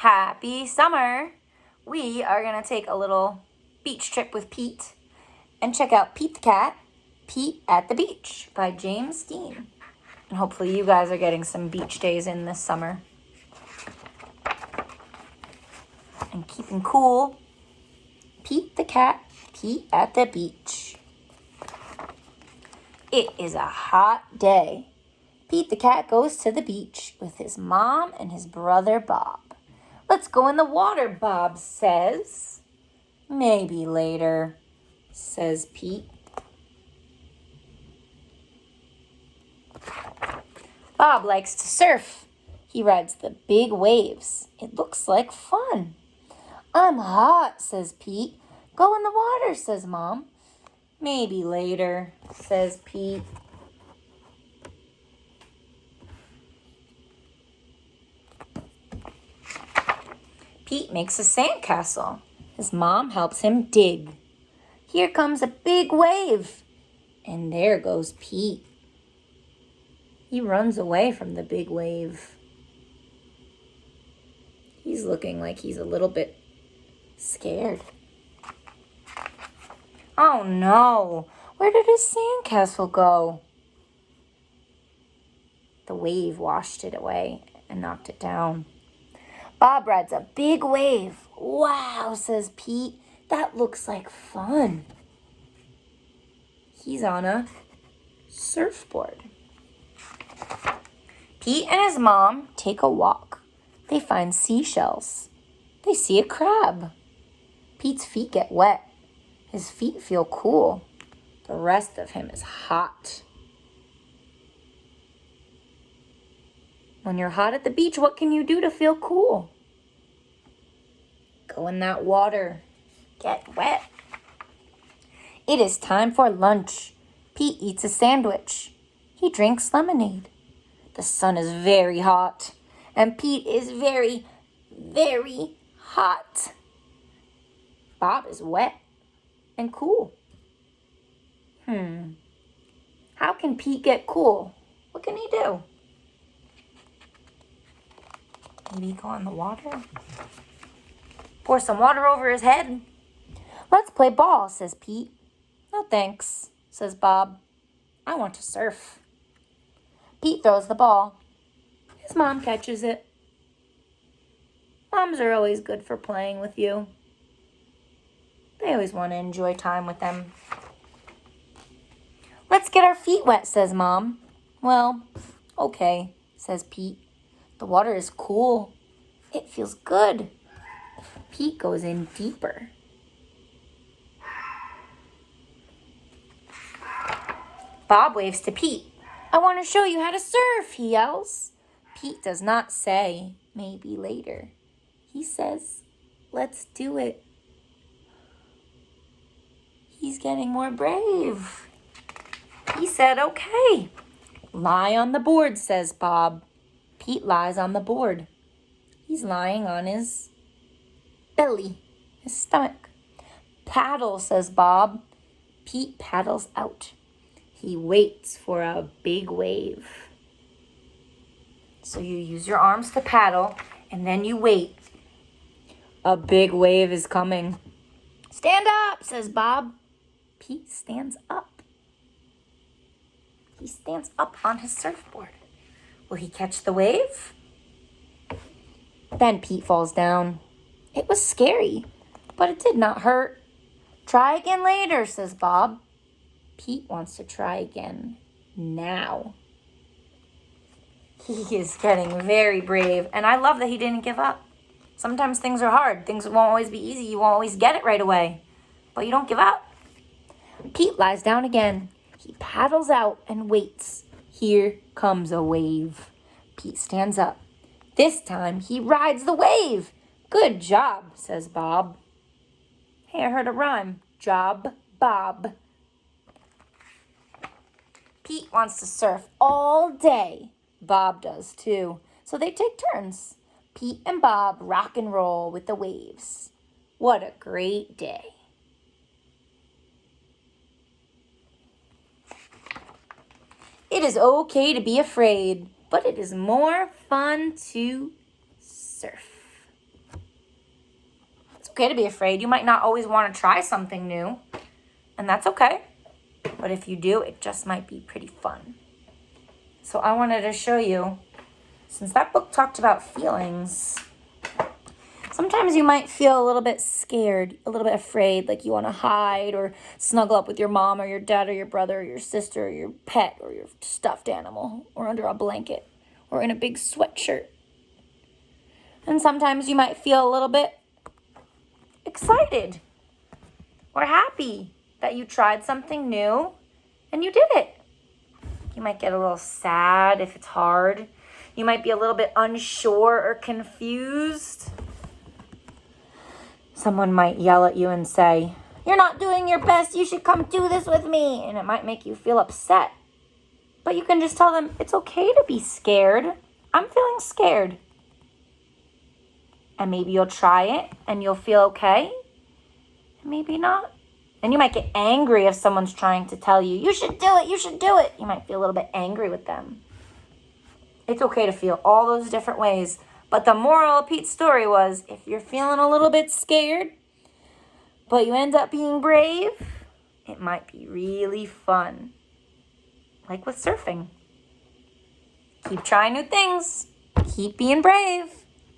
Happy summer! We are going to take a little beach trip with Pete and check out Pete the Cat, Pete at the Beach by James Dean. And hopefully you guys are getting some beach days in this summer. And keeping cool. Pete the Cat, Pete at the Beach. It is a hot day. Pete the Cat goes to the beach with his mom and his brother Bob. Let's go in the water, Bob says. Maybe later, says Pete. Bob likes to surf. He rides the big waves. It looks like fun. I'm hot, says Pete. Go in the water, says Mom. Maybe later, says Pete. Pete makes a sandcastle. His mom helps him dig. Here comes a big wave. And there goes Pete. He runs away from the big wave. He's looking like he's a little bit scared. Oh no! Where did his sandcastle go? The wave washed it away and knocked it down. Bob rides a big wave. Wow, says Pete. That looks like fun. He's on a surfboard. Pete and his mom take a walk. They find seashells. They see a crab. Pete's feet get wet. His feet feel cool. The rest of him is hot. When you're hot at the beach, what can you do to feel cool? Go in that water. Get wet. It is time for lunch. Pete eats a sandwich. He drinks lemonade. The sun is very hot, and Pete is very, very hot. Bob is wet and cool. How can Pete get cool? What can he do? Maybe go in the water? Pour some water over his head? Let's play ball, says Pete. No thanks, says Bob. I want to surf. Pete throws the ball. His mom catches it. Moms are always good for playing with you. They always want to enjoy time with them. Let's get our feet wet, says Mom. Well, okay, says Pete. The water is cool. It feels good. Pete goes in deeper. Bob waves to Pete. I want to show you how to surf, he yells. Pete does not say, maybe later. He says, let's do it. He's getting more brave. He said, okay. Lie on the board, says Bob. Pete lies on the board. He's lying on his belly, his stomach. Paddle, says Bob. Pete paddles out. He waits for a big wave. So you use your arms to paddle, and then you wait. A big wave is coming. Stand up, says Bob. Pete stands up. He stands up on his surfboard. Will he catch the wave? Then Pete falls down. It was scary, but it did not hurt. Try again later, says Bob. Pete wants to try again now. He is getting very brave, and I love that he didn't give up. Sometimes things are hard. Things won't always be easy. You won't always get it right away, but you don't give up. Pete lies down again. He paddles out and waits. Here comes a wave. Pete stands up. This time he rides the wave. Good job, says Bob. Hey, I heard a rhyme. Job, Bob. Pete wants to surf all day. Bob does too. So they take turns. Pete and Bob rock and roll with the waves. What a great day. It is okay to be afraid, but it is more fun to surf. okay to be afraid. You might not always want to try something new, and that's okay. But if you do, it just might be pretty fun. So I wanted to show you, since that book talked about feelings, sometimes you might feel a little bit scared, a little bit afraid, like you want to hide or snuggle up with your mom or your dad or your brother or your sister or your pet or your stuffed animal or under a blanket or in a big sweatshirt. And sometimes you might feel a little bit excited or happy that you tried something new and you did it. You might get a little sad if it's hard. You might be a little bit unsure or confused. Someone might yell at you and say, "You're not doing your best, you should come do this with me." And it might make you feel upset. But you can just tell them, it's okay to be scared. I'm feeling scared. And maybe you'll try it and you'll feel okay. And maybe not. And you might get angry if someone's trying to tell you, "You should do it, you should do it." You might feel a little bit angry with them. It's okay to feel all those different ways. But the moral of Pete's story was, if you're feeling a little bit scared, but you end up being brave, it might be really fun. Like with surfing. Keep trying new things. Keep being brave.